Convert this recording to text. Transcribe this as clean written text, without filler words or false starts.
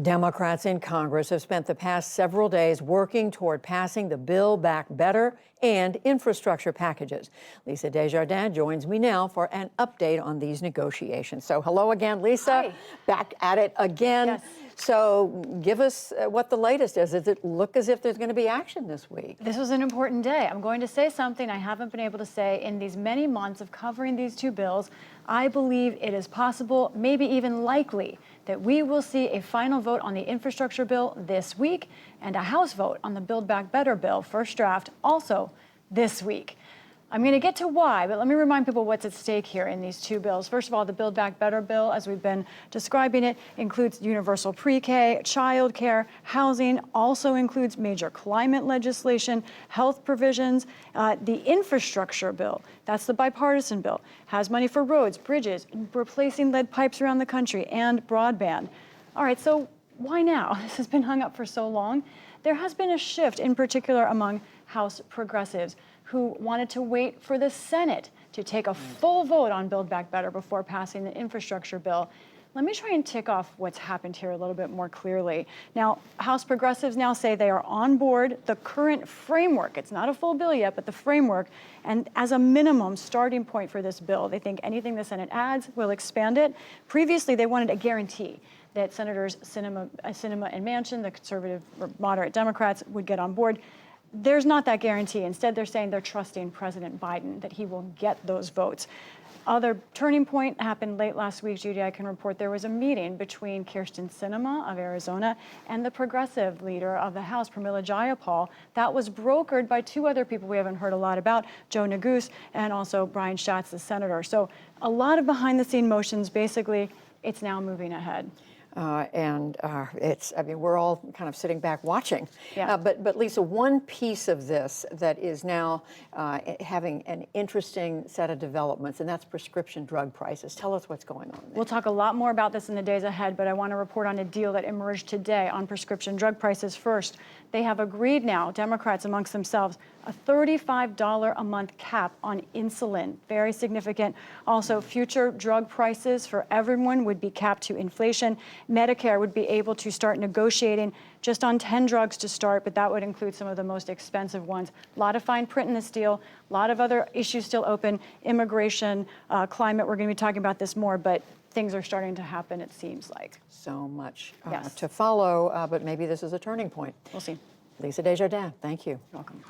Democrats in Congress have spent the past several days working toward passing the Build Back Better and infrastructure packages. Lisa Desjardins joins me now for an update on these negotiations. So hello again, Lisa. Hi. Back at it again. Yes. So give us what the latest is. Does it look as if there's going to be action this week? This was an important day. I'm going to say something I haven't been able to say in these many months of covering these two bills. I believe it is possible, maybe even likely, that we will see a final vote on the infrastructure bill this week and a House vote on the Build Back Better bill, first draft, also this week. I'm going to get to why, but let me remind people what's at stake here in these two bills. First of all, the Build Back Better bill, as we've been describing it, includes universal pre-K, child care, housing, also includes major climate legislation, health provisions. The infrastructure bill, that's the bipartisan bill, has money for roads, bridges, replacing lead pipes around the country, and broadband. All right, so why now? This has been hung up for so long. There has been a shift, in particular among House progressives, who wanted to wait for the Senate to take a full vote on Build Back Better before passing the infrastructure bill. Let me try and tick off what's happened here a little bit more clearly. Now, House progressives now say they are on board the current framework. It's not a full bill yet, but the framework. And as a minimum starting point for this bill, they think anything the Senate adds will expand it. Previously, they wanted a guarantee that Senators Sinema and Manchin, the conservative or moderate Democrats, would get on board. There's not that guarantee. Instead, they're saying they're trusting President Biden that he will get those votes. Other turning point happened late last week, Judy. I can report there was a meeting between Kyrsten Sinema of Arizona and the progressive leader of the House, Pramila Jayapal. That was brokered by two other people we haven't heard a lot about, Joe Neguse and also Brian Schatz, the senator. So a lot of behind-the-scene motions. Basically, it's now moving ahead. We're all kind of sitting back watching. Yeah. But Lisa, one piece of this that is now having an interesting set of developments, and that's prescription drug prices. Tell us what's going on there. We'll talk a lot more about this in the days ahead, but I want to report on a deal that emerged today on prescription drug prices first. They have agreed now, Democrats amongst themselves, a $35 a month cap on insulin. Very significant. Also, future drug prices for everyone would be capped to inflation. Medicare would be able to start negotiating just on 10 drugs to start, but that would include some of the most expensive ones. A lot of fine print in this deal, a lot of other issues still open, immigration, climate. We're going to be talking about this more, but things are starting to happen, it seems like. So much Yes. to follow, but maybe this is a turning point. We'll see. Lisa Desjardins, thank you. You're welcome.